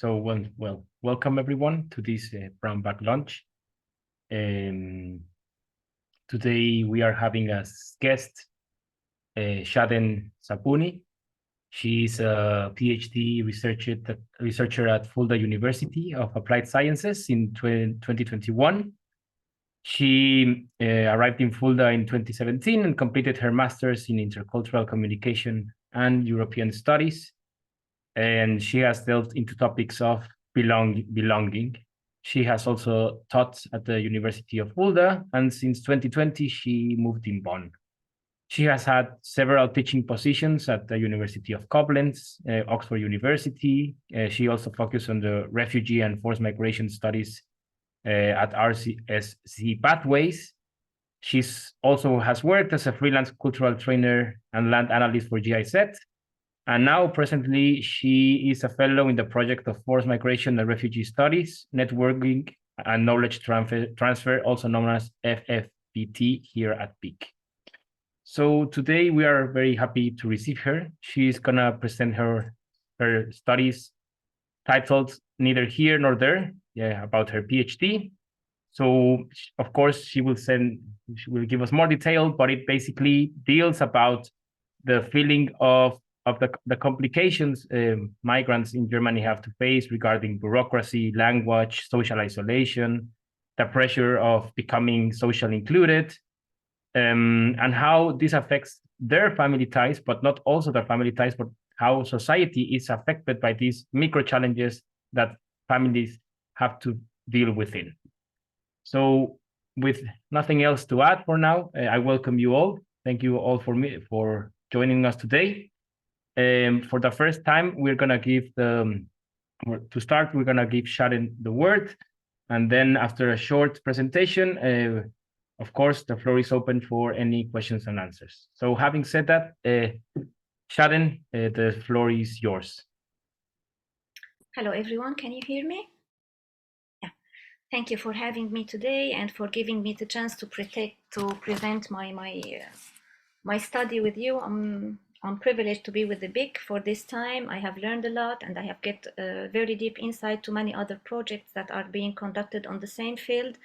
So, welcome everyone to this brown bag lunch. Today we are having as guest Shaden Sabouni. She's a PhD researcher at Fulda University of Applied Sciences in 2021. She arrived in Fulda in 2017 and completed her master's in intercultural communication and European studies. And she has delved into topics of belonging. She has also taught at the University of Fulda, and since 2020, she moved in Bonn. She has had several teaching positions at the University of Koblenz, Oxford University. She also focused on the refugee and forced migration studies at RCSC Pathways. She's also has worked as a freelance cultural trainer and land analyst for GIZ. And now, presently, she is a fellow in the project of Forced Migration and Refugee Studies, Networking and Knowledge Transfer, also known as FFVT, here at BICC. So today we are very happy to receive her. She's gonna present her studies titled Neither Here Nor There, about her PhD. So of course she will give us more detail, but it basically deals about the feeling of the complications migrants in Germany have to face regarding bureaucracy, language, social isolation, the pressure of becoming socially included, and how this affects their family ties, but not also their family ties, but how society is affected by these micro challenges that families have to deal within. So with nothing else to add for now, I welcome you all. Thank you all for joining us today. For the first time, we're gonna give we're gonna give Shaden the word, and then after a short presentation, of course, the floor is open for any questions and answers. So having said that, Shaden, the floor is yours. Hello, everyone. Can you hear me? Yeah. Thank you for having me today and for giving me the chance to present my study with you. I'm privileged to be with the BICC for this time. I have learned a lot and I have get very deep insight to many other projects that are being conducted on the same field.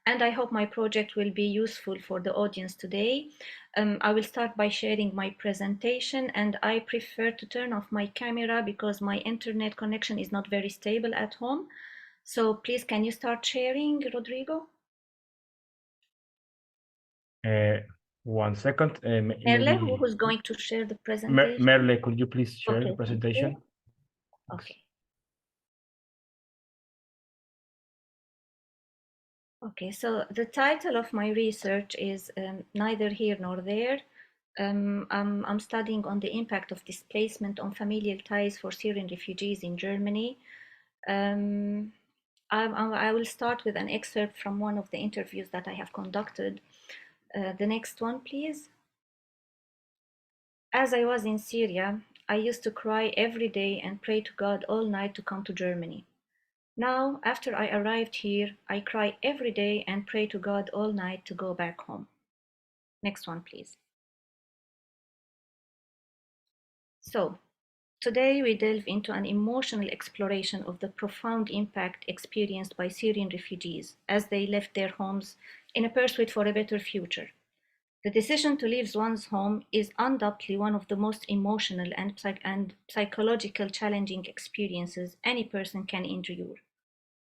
And I hope my project will be useful for the audience today. I will start by sharing my presentation, and I prefer to turn off my camera because my internet connection is not very stable at home. So please, can you start sharing, Rodrigo? 1 second. Merle, who's going to share the presentation? Merle, could you please share the presentation? Okay. Okay, so the title of my research is Neither Here Nor There. I'm studying on the impact of displacement on familial ties for Syrian refugees in Germany. I will start with an excerpt from one of the interviews that I have conducted. The next one, please. As I was in Syria, I used to cry every day and pray to God all night to come to Germany. Now, after I arrived here, I cry every day and pray to God all night to go back home. Next one, please. So, today we delve into an emotional exploration of the profound impact experienced by Syrian refugees as they left their homes in a pursuit for a better future. The decision to leave one's home is undoubtedly one of the most emotional and psychological challenging experiences any person can endure.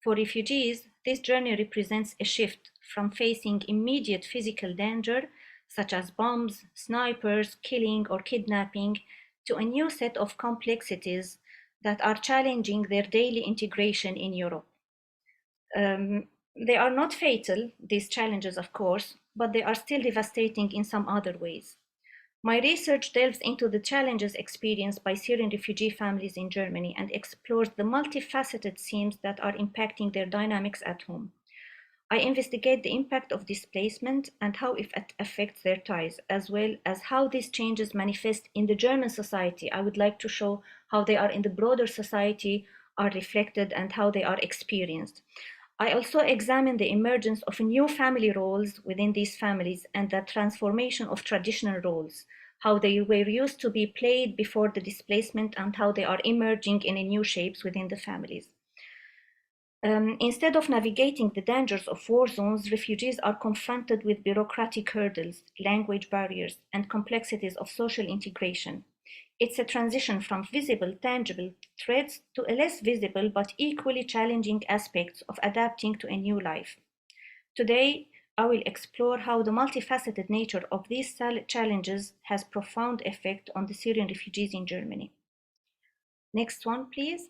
For refugees, this journey represents a shift from facing immediate physical danger, such as bombs, snipers, killing, or kidnapping, to a new set of complexities that are challenging their daily integration in Europe. They are not fatal, these challenges, of course, but they are still devastating in some other ways. My research delves into the challenges experienced by Syrian refugee families in Germany and explores the multifaceted themes that are impacting their dynamics at home. I investigate the impact of displacement and how it affects their ties, as well as how these changes manifest in the German society. I would like to show how they are in the broader society, are reflected, and how they are experienced. I also examine the emergence of new family roles within these families and the transformation of traditional roles, how they were used to be played before the displacement and how they are emerging in a new shapes within the families. Instead of navigating the dangers of war zones, refugees are confronted with bureaucratic hurdles, language barriers, and complexities of social integration. It's a transition from visible, tangible threats to a less visible but equally challenging aspects of adapting to a new life. Today, I will explore how the multifaceted nature of these challenges has profound effect on the Syrian refugees in Germany. Next one, please.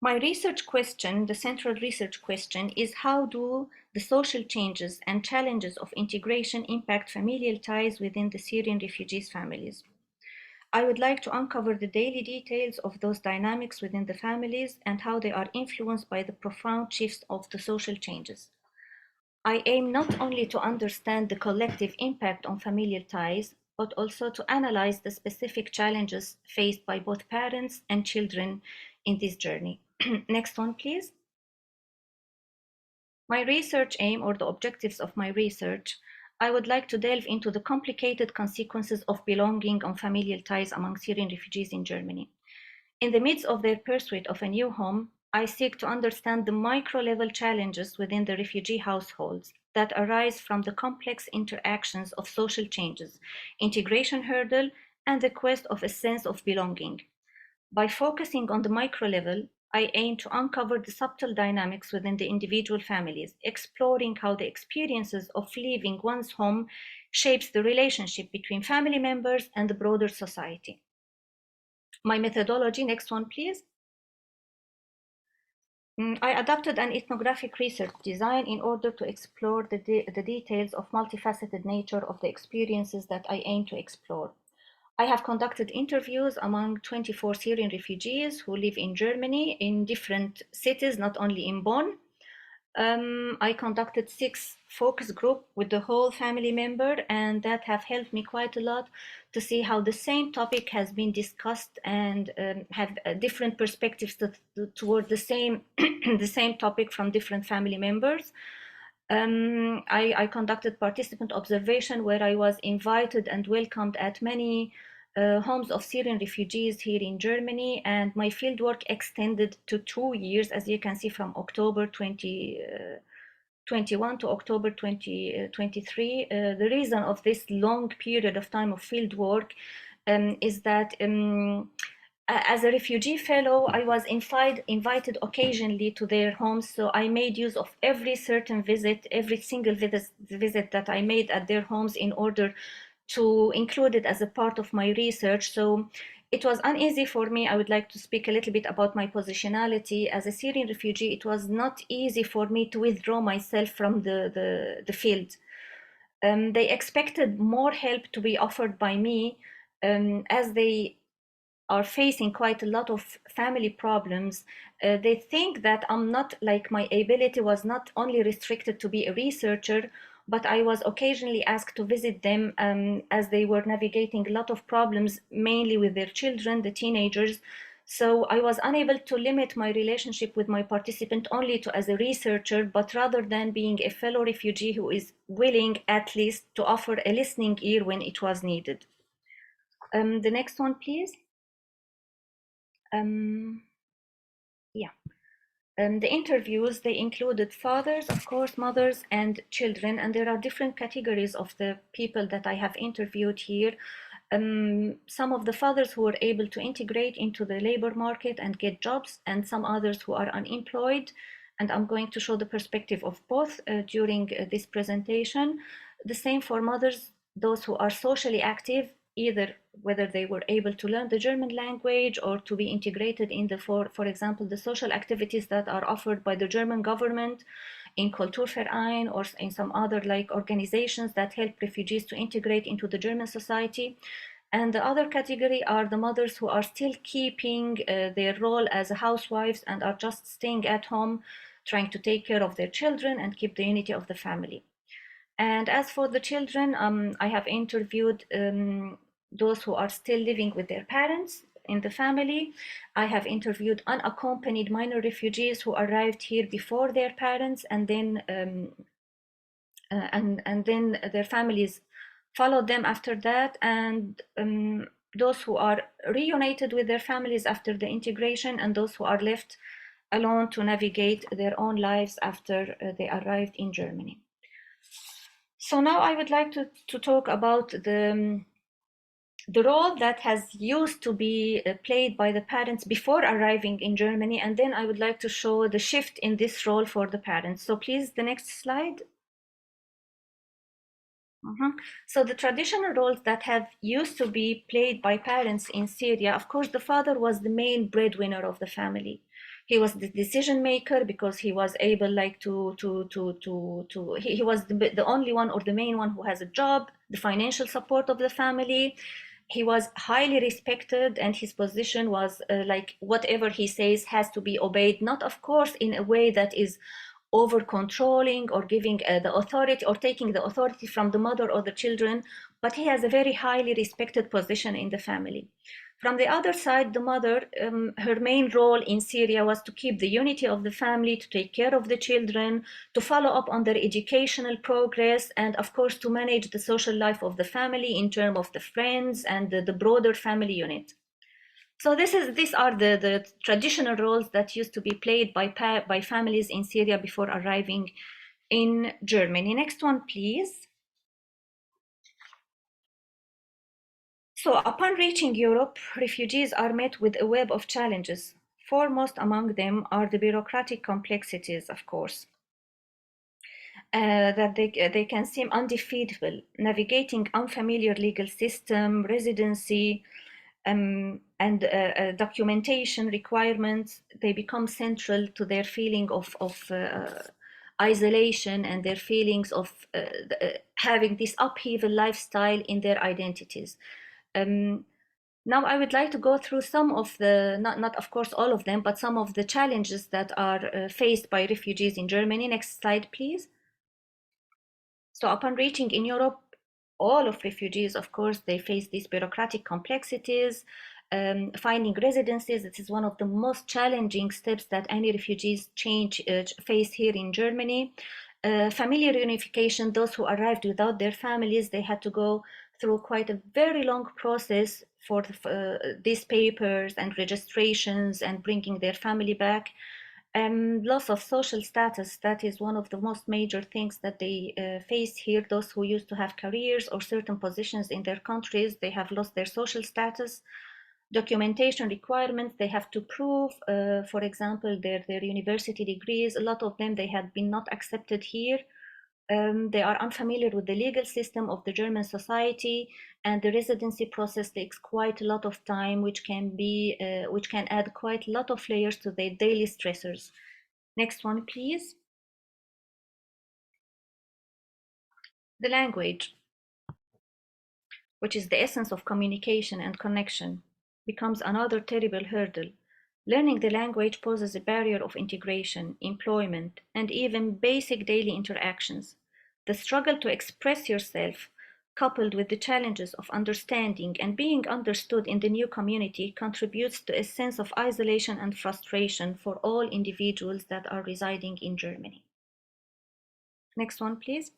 My research question, the central research question, is how do the social changes and challenges of integration impact familial ties within the Syrian refugees' families? I would like to uncover the daily details of those dynamics within the families and how they are influenced by the profound shifts of the social changes. I aim not only to understand the collective impact on familial ties, but also to analyze the specific challenges faced by both parents and children in this journey. Next one, please. My research aim, or the objectives of my research, I would like to delve into the complicated consequences of belonging on familial ties among Syrian refugees in Germany. In the midst of their pursuit of a new home, I seek to understand the micro-level challenges within the refugee households that arise from the complex interactions of social changes, integration hurdle, and the quest of a sense of belonging. By focusing on the micro level, I aim to uncover the subtle dynamics within the individual families, exploring how the experiences of leaving one's home shapes the relationship between family members and the broader society. My methodology, next one, please. I adopted an ethnographic research design in order to explore the details of multifaceted nature of the experiences that I aim to explore. I have conducted interviews among 24 Syrian refugees who live in Germany in different cities, not only in Bonn. I conducted 6 focus groups with the whole family member, and that have helped me quite a lot to see how the same topic has been discussed and have different perspectives toward the same the same topic from different family members. I conducted participant observation where I was invited and welcomed at many homes of Syrian refugees here in Germany, and my fieldwork extended to 2 years, as you can see, from October 2021 to October 2023. The reason of this long period of time of fieldwork is that as a refugee fellow, I was invited occasionally to their homes, so I made use of every certain visit, every single visit that I made at their homes in order to include it as a part of my research. So it was uneasy for me. I would like to speak a little bit about my positionality. As a Syrian refugee, it was not easy for me to withdraw myself from the field. They expected more help to be offered by me as they are facing quite a lot of family problems. They think that I'm not, like, my ability was not only restricted to be a researcher, but I was occasionally asked to visit them as they were navigating a lot of problems, mainly with their children, the teenagers. So I was unable to limit my relationship with my participant only to as a researcher, but rather than being a fellow refugee who is willing at least to offer a listening ear when it was needed. The next one, please. The interviews, they included fathers, of course, mothers, and children, and there are different categories of the people that I have interviewed here. Some of the fathers who were able to integrate into the labor market and get jobs, and some others who are unemployed. And I'm going to show the perspective of both during this presentation. The same for mothers, those who are socially active, either whether they were able to learn the German language or to be integrated in the, for example, the social activities that are offered by the German government in Kulturverein or in some other like organizations that help refugees to integrate into the German society. And the other category are the mothers who are still keeping their role as housewives and are just staying at home, trying to take care of their children and keep the unity of the family. And as for the children, I have interviewed those who are still living with their parents in the family. I have interviewed unaccompanied minor refugees who arrived here before their parents, and then their families followed them after that, and those who are reunited with their families after the integration, and those who are left alone to navigate their own lives after they arrived in Germany. So now I would like to talk about the role that has used to be played by the parents before arriving in Germany, and then I would like to show the shift in this role for the parents. So please, the next slide. So the traditional roles that have used to be played by parents in Syria, of course, the father was the main breadwinner of the family. He was the decision maker because he was able, like, he was the only one or the main one who has a job, the financial support of the family. He was highly respected, and his position was like whatever he says has to be obeyed, not of course in a way that is over controlling or giving the authority or taking the authority from the mother or the children, but he has a very highly respected position in the family. From the other side, the mother, her main role in Syria was to keep the unity of the family, to take care of the children, to follow up on their educational progress, and of course to manage the social life of the family in terms of the friends and the broader family unit. So these are the traditional roles that used to be played by families in Syria before arriving in Germany. Next one, please. So upon reaching Europe, refugees are met with a web of challenges. Foremost among them are the bureaucratic complexities, of course, that they can seem undefeatable. Navigating unfamiliar legal system, residency, and documentation requirements, they become central to their feeling of isolation and their feelings of having this upheaval lifestyle in their identities. Now I would like to go through some of the, not of course all of them, but some of the challenges that are faced by refugees in Germany. Next slide, please. So upon reaching in Europe, all of refugees, of course, they face these bureaucratic complexities. Finding residencies, this is one of the most challenging steps that any refugees face here in Germany. Familiar reunification, those who arrived without their families, they had to go through quite a very long process for these papers and registrations and bringing their family back. Loss of social status, that is one of the most major things that they face here. Those who used to have careers or certain positions in their countries, they have lost their social status. Documentation requirements, they have to prove, for example, their university degrees. A lot of them, they had been not accepted here. They are unfamiliar with the legal system of the German society, and the residency process takes quite a lot of time, which can add quite a lot of layers to their daily stressors. Next one, please. The language, which is the essence of communication and connection, becomes another terrible hurdle. Learning the language poses a barrier of integration, employment, and even basic daily interactions. The struggle to express yourself, coupled with the challenges of understanding and being understood in the new community, contributes to a sense of isolation and frustration for all individuals that are residing in Germany. Next one, please.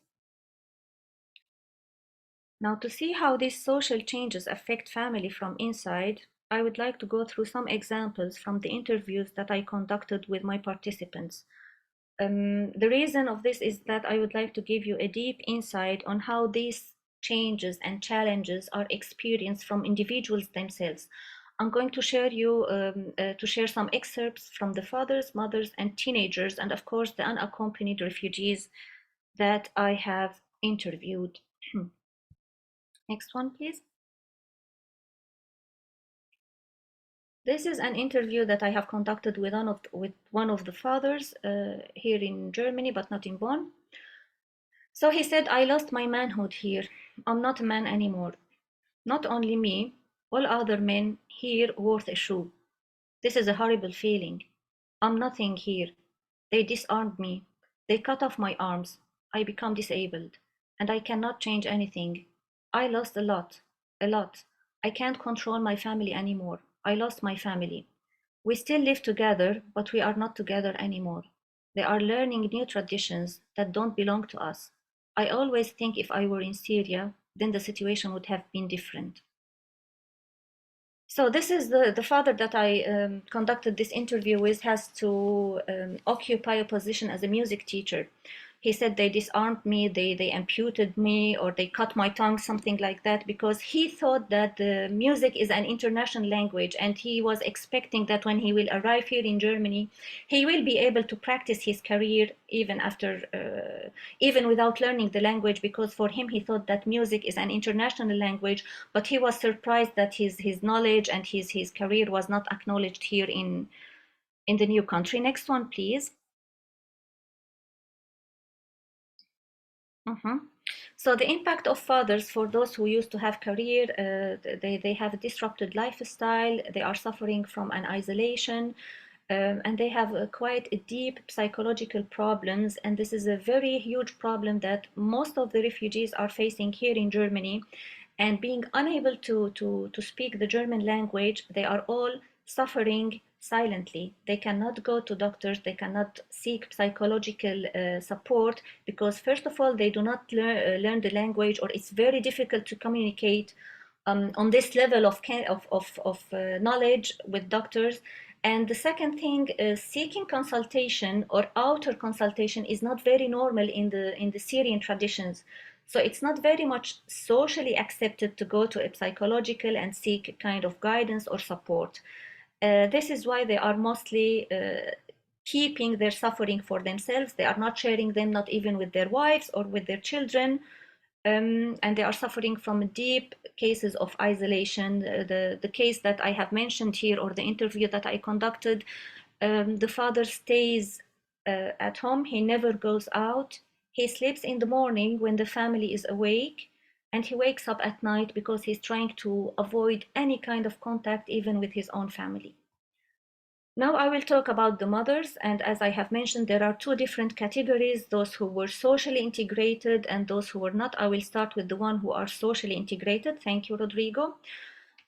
Now, to see how these social changes affect family from inside, I would like to go through some examples from the interviews that I conducted with my participants. The reason of this is that I would like to give you a deep insight on how these changes and challenges are experienced from individuals themselves. I'm going to share some excerpts from the fathers, mothers, and teenagers, and of course the unaccompanied refugees that I have interviewed. Next one, please. This is an interview that I have conducted with one of the fathers here in Germany, but not in Bonn. So he said, I lost my manhood here. I'm not a man anymore. Not only me, all other men here worth a shoe. This is a horrible feeling. I'm nothing here. They disarmed me. They cut off my arms. I become disabled. And I cannot change anything. I lost a lot. A lot. I can't control my family anymore. I lost my family. We still live together, but we are not together anymore. They are learning new traditions that don't belong to us. I always think if I were in Syria, then the situation would have been different. So this is the father that I conducted this interview with, has to occupy a position as a music teacher. He said they disarmed me, they amputed me, or they cut my tongue, something like that, because he thought that the music is an international language, and he was expecting that when he will arrive here in Germany, he will be able to practice his career even after, even without learning the language, because for him he thought that music is an international language. But he was surprised that his knowledge and his career was not acknowledged here in the new country. Next one, please. So the impact of fathers for those who used to have career, they have a disrupted lifestyle, they are suffering from an isolation, and they have quite a deep psychological problems. And this is a very huge problem that most of the refugees are facing here in Germany. And being unable to speak the German language, they are all suffering silently. They cannot go to doctors, they cannot seek psychological support, because first of all, they do not learn the language, or it's very difficult to communicate on this level of knowledge with doctors. And the second thing, seeking consultation or outer consultation is not very normal in the Syrian traditions. So it's not very much socially accepted to go to a psychological and seek a kind of guidance or support. This is why they are mostly keeping their suffering for themselves. They are not sharing them, not even with their wives or with their children. And they are suffering from deep cases of isolation. The case that I have mentioned here, or the interview that I conducted, the father stays at home. He never goes out. He sleeps in the morning when the family is awake, and he wakes up at night because he's trying to avoid any kind of contact, even with his own family. Now I will talk about the mothers, and as I have mentioned, there are two different categories, those who were socially integrated and those who were not. I will start with the one who are socially integrated. Thank you, Rodrigo.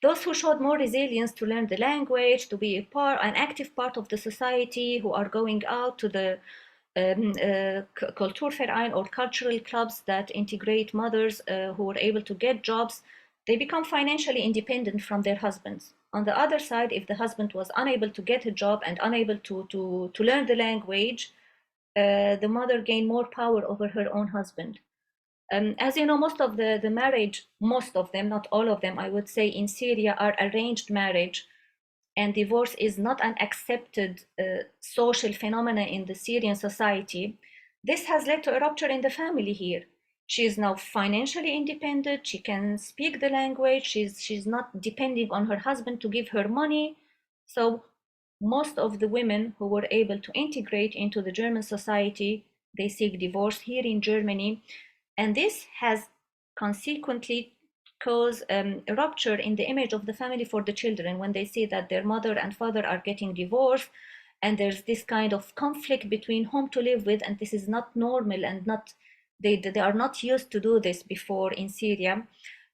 Those who showed more resilience to learn the language, to be an active part of the society, who are going out to the Kulturverein or cultural clubs that integrate mothers who were able to get jobs, they become financially independent from their husbands. On the other side, if the husband was unable to get a job and unable to learn the language, the mother gained more power over her own husband. As you know, most of the marriage, most of them, not all of them, I would say, in Syria are arranged marriage, and divorce is not an accepted social phenomenon in the Syrian society. This has led to a rupture in the family here. She is now financially independent, she can speak the language, she's not depending on her husband to give her money. So most of the women who were able to integrate into the German society, they seek divorce here in Germany. And this has consequently caused a rupture in the image of the family for the children when they see that their mother and father are getting divorced, and there's this kind of conflict between whom to live with, and this is not normal, and not they are not used to do this before in Syria.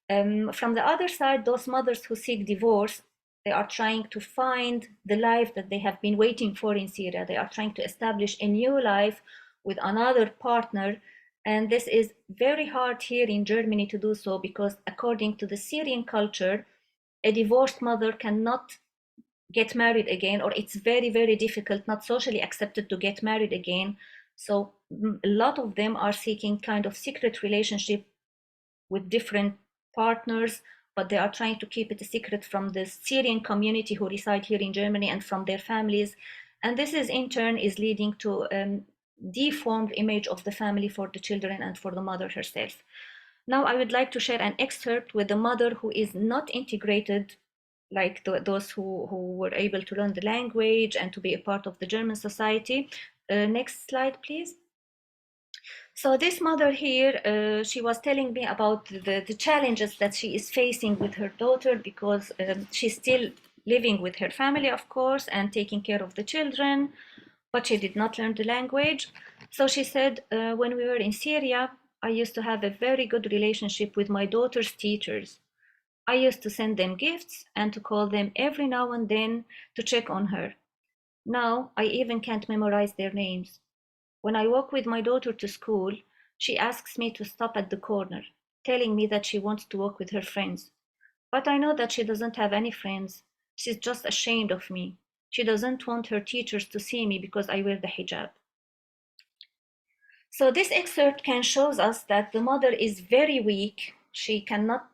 From the other side, those mothers who seek divorce, they are trying to find the life that they have been waiting for in Syria. They are trying to establish a new life with another partner. And this is very hard here in Germany to do so, because according to the Syrian culture, a divorced mother cannot get married again, or it's very, very difficult, not socially accepted to get married again. So a lot of them are seeking kind of secret relationship with different partners, but they are trying to keep it a secret from the Syrian community who reside here in Germany and from their families. And this is in turn is leading to deformed image of the family for the children and for the mother herself. Now I would like to share an excerpt with the mother who is not integrated, like those who were able to learn the language and to be a part of the German society. Next slide, please. So this mother here, she was telling me about the challenges that she is facing with her daughter, because she's still living with her family, of course, and taking care of the children, but she did not learn the language. So she said, when we were in Syria, I used to have a very good relationship with my daughter's teachers. I used to send them gifts and to call them every now and then to check on her. Now I even can't memorize their names. When I walk with my daughter to school, she asks me to stop at the corner. telling me that she wants to walk with her friends. But I know that she doesn't have any friends. She's just ashamed of me. She doesn't want her teachers to see me because I wear the hijab. So this excerpt can show us that the mother is very weak. She cannot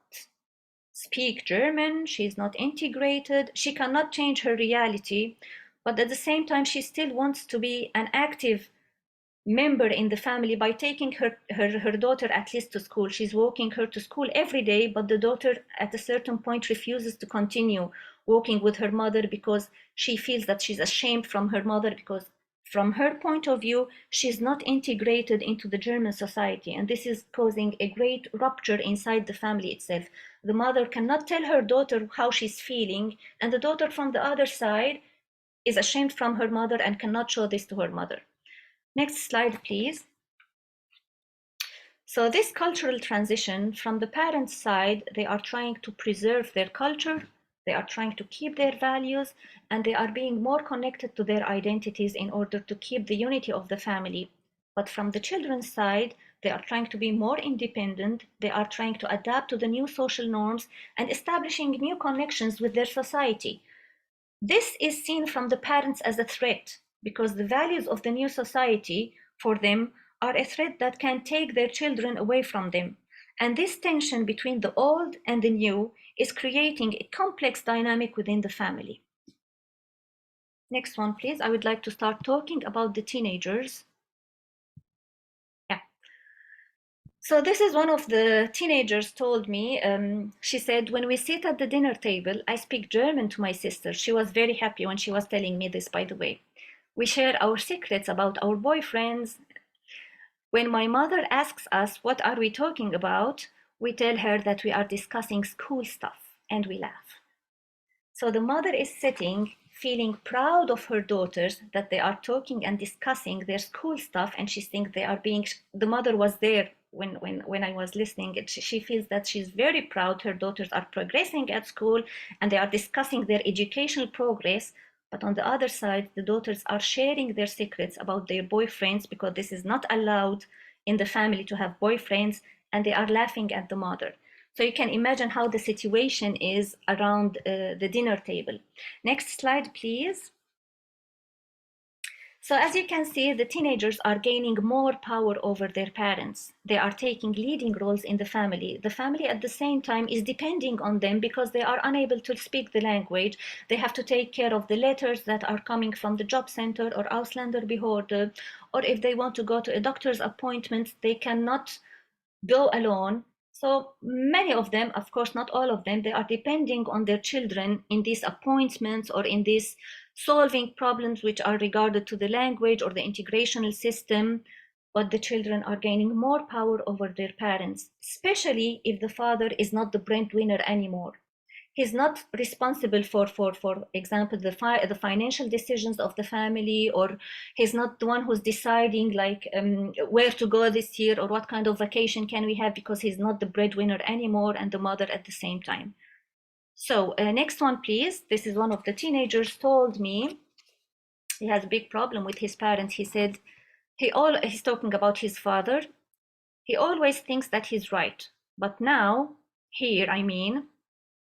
speak German. She's not integrated. She cannot change her reality. But at the same time, she still wants to be an active member in the family by taking her daughter at least to school. She's walking her to school every day, but the daughter at a certain point refuses to continue walking with her mother because she feels that she's ashamed from her mother, because from her point of view, she's not integrated into the German society. And this is causing a great rupture inside the family itself. The mother cannot tell her daughter how she's feeling, and the daughter from the other side is ashamed from her mother and cannot show this to her mother. Next slide, please. So this cultural transition from the parents' side, they are trying to preserve their culture, they are trying to keep their values, and they are being more connected to their identities in order to keep the unity of the family. But from the children's side, they are trying to be more independent, they are trying to adapt to the new social norms and establishing new connections with their society. This is seen from the parents as a threat, because the values of the new society for them are a threat that can take their children away from them. And this tension between the old and the new is creating a complex dynamic within the family. Next one, please. I would like to start talking about the teenagers. Yeah. So this is one of the teenagers told me. She said, when we sit at the dinner table, I speak German to my sister. She was very happy when she was telling me this, by the way. We share our secrets about our boyfriends. When my mother asks us what are we talking about, we tell her that we are discussing school stuff, and we laugh. So the mother is sitting, feeling proud of her daughters that they are talking and discussing their school stuff, and she thinks they are being, the mother was there when I was listening. She feels that she's very proud her daughters are progressing at school and they are discussing their educational progress. But on the other side, the daughters are sharing their secrets about their boyfriends, because this is not allowed in the family to have boyfriends, and they are laughing at the mother. So you can imagine how the situation is around the dinner table. Next slide, please. So as you can see, the teenagers are gaining more power over their parents. They are taking leading roles in the family. The family at the same time is depending on them because they are unable to speak the language. They have to take care of the letters that are coming from the job center or Ausländerbehörde, or if they want to go to a doctor's appointment, they cannot go alone. So many of them, of course, not all of them, they are depending on their children in these appointments or in these solving problems which are regarded to the language or the integrational system. But the children are gaining more power over their parents, especially if the father is not the breadwinner anymore. He's not responsible for example, the financial decisions of the family, or he's not the one who's deciding like where to go this year or what kind of vacation can we have, because he's not the breadwinner anymore and the mother at the same time. So next one, please. This is one of the teenagers told me he has a big problem with his parents. He said he's talking about his father. He always thinks that he's right, but now here,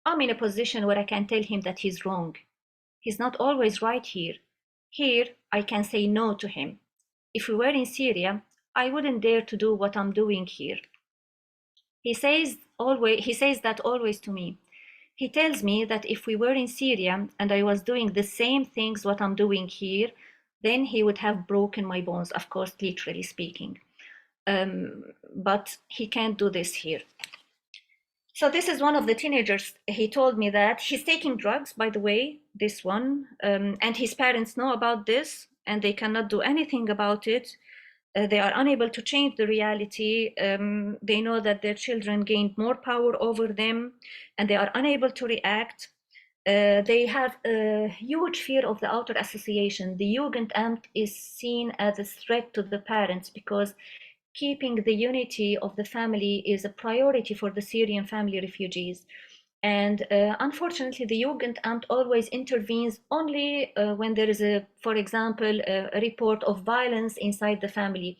I'm in a position where I can tell him that he's wrong. He's not always right here. Here, I can say no to him. If we were in Syria, I wouldn't dare to do what I'm doing here. He says that always to me. He tells me that if we were in Syria and I was doing the same things what I'm doing here, then he would have broken my bones, of course, literally speaking. But he can't do this here. So this is one of the teenagers. He told me that he's taking drugs, by the way, this one, and his parents know about this and they cannot do anything about it. They are unable to change the reality. They know that their children gained more power over them and they are unable to react. They have a huge fear of the outer association. The Jugendamt is seen as a threat to the parents because keeping the unity of the family is a priority for the Syrian family refugees. And unfortunately, the Jugendamt always intervenes only when there is for example, a report of violence inside the family.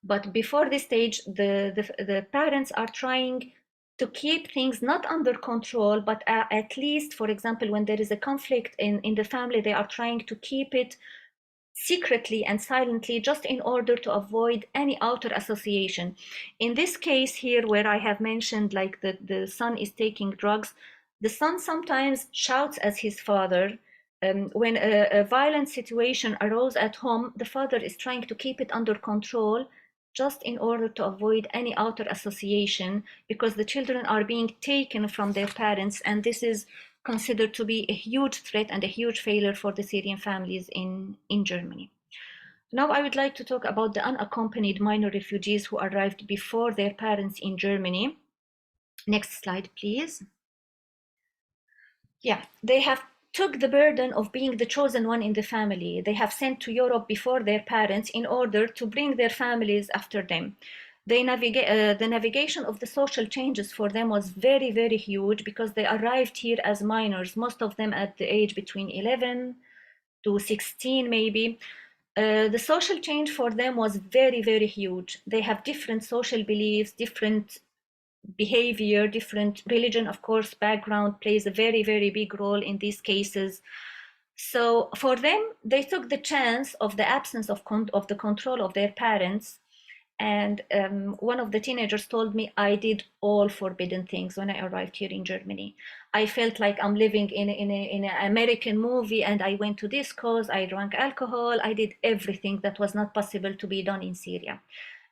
But before this stage, the parents are trying to keep things not under control, but at least, for example, when there is a conflict in the family, they are trying to keep it secretly and silently, just in order to avoid any outer association. In this case here, where I have mentioned like the son is taking drugs, the son sometimes shouts at his father. When a violent situation arose at home, the father is trying to keep it under control, just in order to avoid any outer association, because the children are being taken from their parents, and this is considered to be a huge threat and a huge failure for the Syrian families in Germany. Now I would like to talk about the unaccompanied minor refugees who arrived before their parents in Germany. Next slide, please. Yeah, they have took the burden of being the chosen one in the family. They have sent to Europe before their parents in order to bring their families after them. The navigation of the social changes for them was very, very huge, because they arrived here as minors, most of them at the age between 11 to 16 maybe. The social change for them was very, very huge. They have different social beliefs, different behavior, different religion, of course, background plays a very, very big role in these cases. So for them, they took the chance of the absence of the control of their parents. And one of the teenagers told me, I did all forbidden things when I arrived here in Germany. I felt like I'm living in an American movie, and I went to discos, I drank alcohol, I did everything that was not possible to be done in Syria.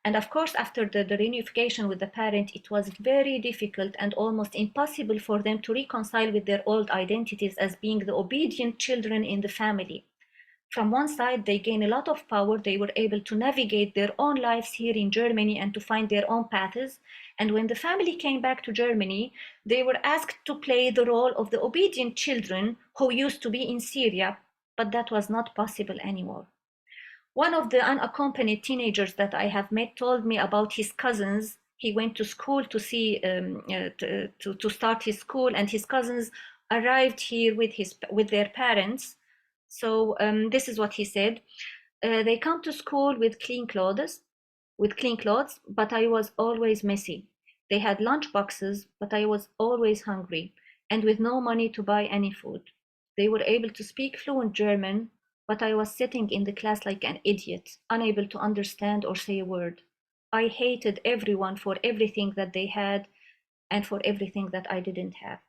And of course, after the reunification with the parent, it was very difficult and almost impossible for them to reconcile with their old identities as being the obedient children in the family. From one side, they gain a lot of power. They were able to navigate their own lives here in Germany and to find their own paths. And when the family came back to Germany, they were asked to play the role of the obedient children who used to be in Syria, but that was not possible anymore. One of the unaccompanied teenagers that I have met told me about his cousins. He went to school to see to start his school, and his cousins arrived here with their parents. So this is what he said: they come to school with clean clothes, but I was always messy. They had lunch boxes, but I was always hungry and with no money to buy any food. They were able to speak fluent German, but I was sitting in the class like an idiot, unable to understand or say a word. I hated everyone for everything that they had and for everything that I didn't have.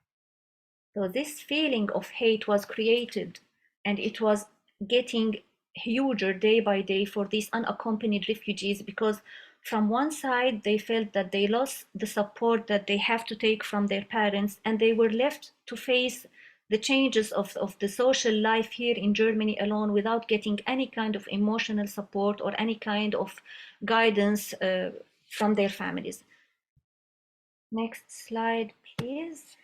So this feeling of hate was created, and it was getting huger day by day for these unaccompanied refugees, because from one side they felt that they lost the support that they have to take from their parents, and they were left to face the changes of the social life here in Germany alone, without getting any kind of emotional support or any kind of guidance from their families. Next slide, please.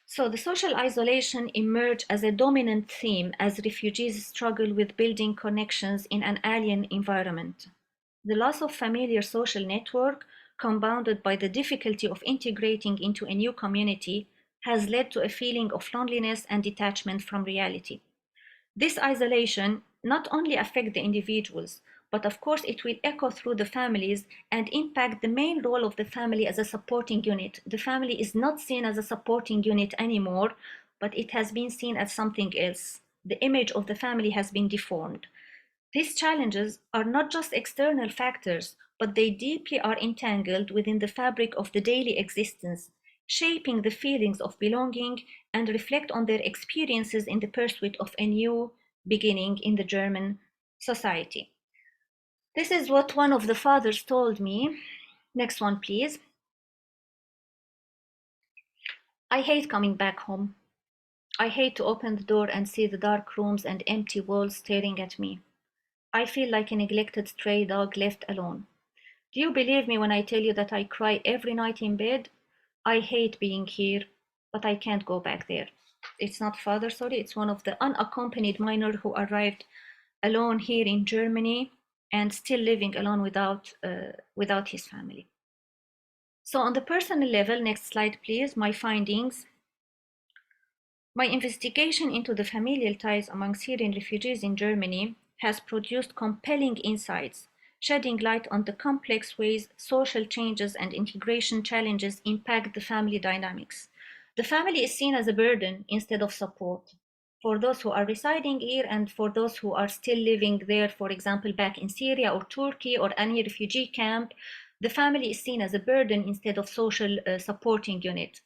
So the social isolation emerged as a dominant theme as refugees struggle with building connections in an alien environment. The loss of familiar social network, compounded by the difficulty of integrating into a new community, has led to a feeling of loneliness and detachment from reality. This isolation not only affects the individuals, but of course it will echo through the families and impact the main role of the family as a supporting unit. The family is not seen as a supporting unit anymore, but it has been seen as something else. The image of the family has been deformed. These challenges are not just external factors, but they deeply are entangled within the fabric of the daily existence, shaping the feelings of belonging and reflect on their experiences in the pursuit of a new beginning in the German society. This is what one of the fathers told me. Next one, please. I hate coming back home. I hate to open the door and see the dark rooms and empty walls staring at me. I feel like a neglected stray dog left alone. Do you believe me when I tell you that I cry every night in bed? I hate being here, but I can't go back there. It's not father, sorry, it's one of the unaccompanied minor who arrived alone here in Germany and still living alone without his family. So on the personal level, next slide please, my findings. My investigation into the familial ties among Syrian refugees in Germany has produced compelling insights, shedding light on the complex ways social changes and integration challenges impact the family dynamics. The family is seen as a burden instead of support. For those who are residing here and for those who are still living there, for example, back in Syria or Turkey or any refugee camp, the family is seen as a burden instead of social supporting unit.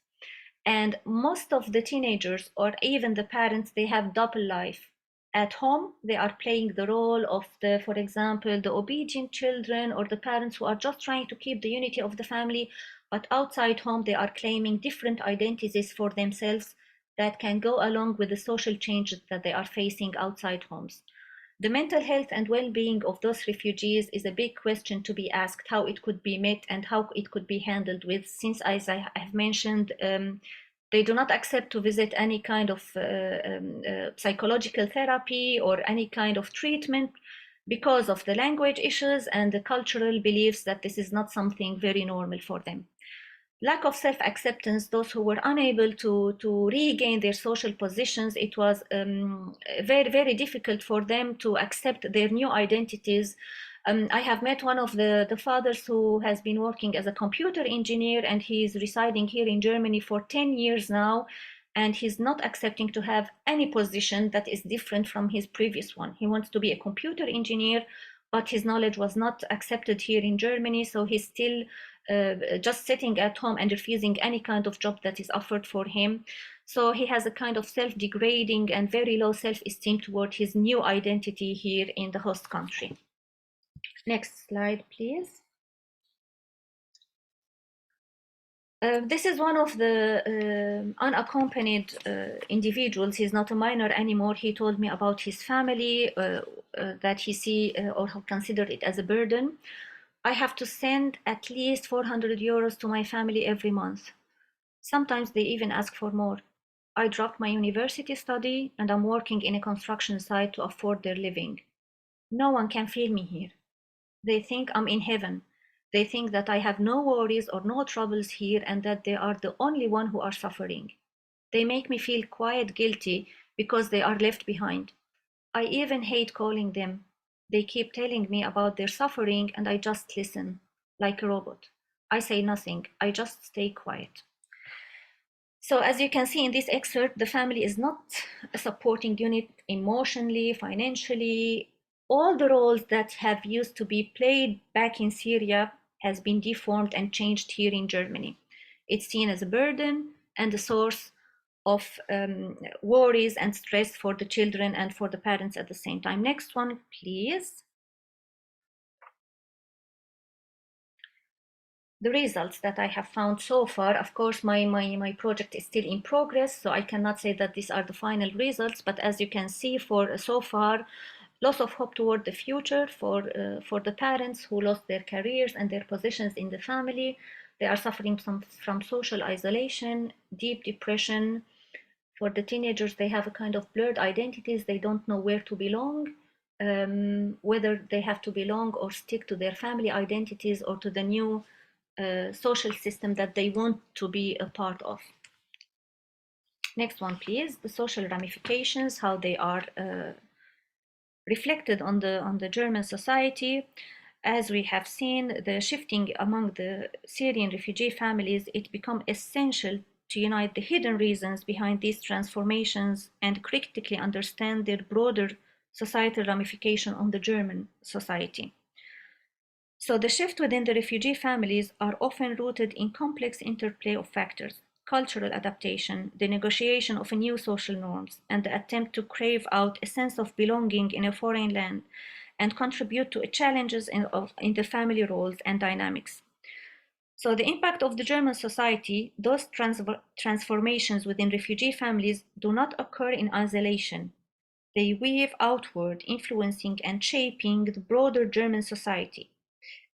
And most of the teenagers or even the parents, they have double life. At home, they are playing the role of the, for example, the obedient children or the parents who are just trying to keep the unity of the family. But outside home, they are claiming different identities for themselves that can go along with the social changes that they are facing outside homes. The mental health and well-being of those refugees is a big question to be asked, how it could be met and how it could be handled with, since, as I have mentioned, they do not accept to visit any kind of psychological therapy or any kind of treatment because of the language issues and the cultural beliefs that this is not something very normal for them. Lack of self-acceptance, those who were unable to regain their social positions, it was very, very difficult for them to accept their new identities. I have met one of the fathers who has been working as a computer engineer, and he's residing here in Germany for 10 years now, and he's not accepting to have any position that is different from his previous one. He wants to be a computer engineer, but his knowledge was not accepted here in Germany, so he's still just sitting at home and refusing any kind of job that is offered for him. So he has a kind of self-degrading and very low self-esteem toward his new identity here in the host country. Next slide, please. This is one of the unaccompanied individuals. He's not a minor anymore. He told me about his family that he see or considered it as a burden. I have to send at least 400 euros to my family every month. Sometimes they even ask for more. I dropped my university study and I'm working in a construction site to afford their living. No one can feel me here. They think I'm in heaven. They think that I have no worries or no troubles here and that they are the only one who are suffering. They make me feel quite guilty because they are left behind. I even hate calling them. They keep telling me about their suffering and I just listen, like a robot. I say nothing, I just stay quiet. So as you can see in this excerpt, the family is not a supporting unit emotionally, financially. All the roles that have used to be played back in Syria has been deformed and changed here in Germany. It's seen as a burden and a source of worries and stress for the children and for the parents at the same time. Next one, please. The results that I have found so far, of course, my project is still in progress, so I cannot say that these are the final results, but as you can see, for so far, loss of hope toward the future for the parents who lost their careers and their positions in the family. They are suffering from social isolation, deep depression. For the teenagers, they have a kind of blurred identities. They don't know where to belong, whether they have to belong or stick to their family identities or to the new social system that they want to be a part of. Next one, please. The social ramifications, how they are reflected on the German society. As we have seen, the shifting among the Syrian refugee families, it become essential to unite the hidden reasons behind these transformations and critically understand their broader societal ramification on the German society. So the shift within the refugee families are often rooted in complex interplay of factors: cultural adaptation, the negotiation of new social norms, and the attempt to crave out a sense of belonging in a foreign land and contribute to challenges in the family roles and dynamics. So the impact of the German society, those transformations within refugee families do not occur in isolation. They weave outward, influencing and shaping the broader German society.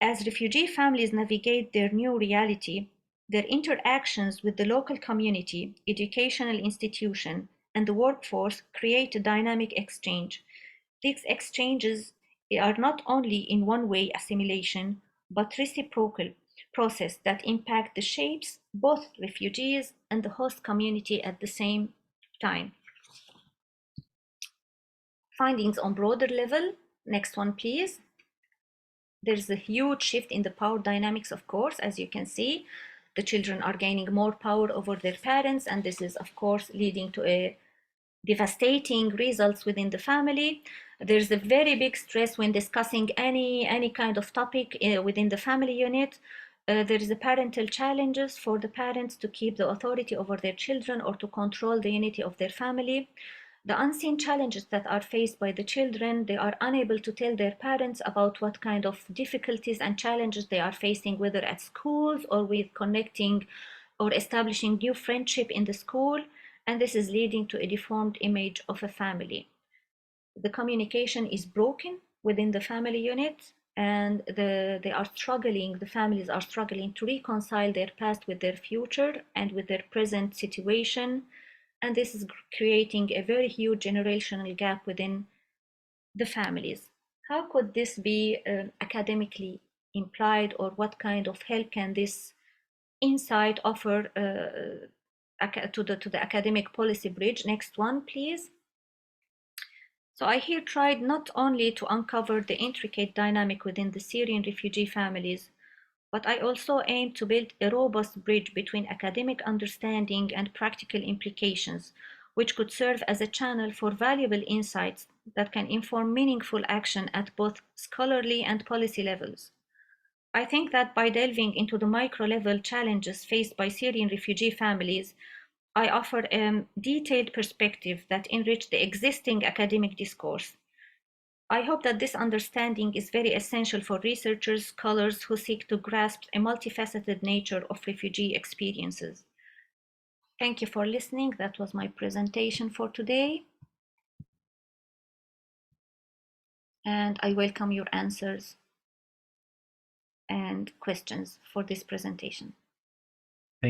As refugee families navigate their new reality, their interactions with the local community, educational institution, and the workforce create a dynamic exchange. These exchanges are not only in one-way assimilation, but reciprocal process that impact the shapes both refugees and the host community at the same time. Findings on broader level. Next one, please. There's a huge shift in the power dynamics, of course, as you can see. The children are gaining more power over their parents, and this is, of course, leading to a devastating results within the family. There's a very big stress when discussing any kind of topic within the family unit. There is a parental challenges for the parents to keep the authority over their children or to control the unity of their family. The unseen challenges that are faced by the children, they are unable to tell their parents about what kind of difficulties and challenges they are facing, whether at schools or with connecting or establishing new friendship in the school, and this is leading to a deformed image of a family. The communication is broken within the family unit, and the families are struggling to reconcile their past with their future and with their present situation, and this is creating a very huge generational gap within the families. How could this be academically implied, or what kind of help can this insight offer to the academic policy bridge? Next one, please. So I here tried not only to uncover the intricate dynamic within the Syrian refugee families, but I also aim to build a robust bridge between academic understanding and practical implications, which could serve as a channel for valuable insights that can inform meaningful action at both scholarly and policy levels. I think that by delving into the micro-level challenges faced by Syrian refugee families, I offer a detailed perspective that enrich the existing academic discourse. I hope that this understanding is very essential for researchers, scholars who seek to grasp a multifaceted nature of refugee experiences. Thank you for listening. That was my presentation for today. And I welcome your answers and questions for this presentation.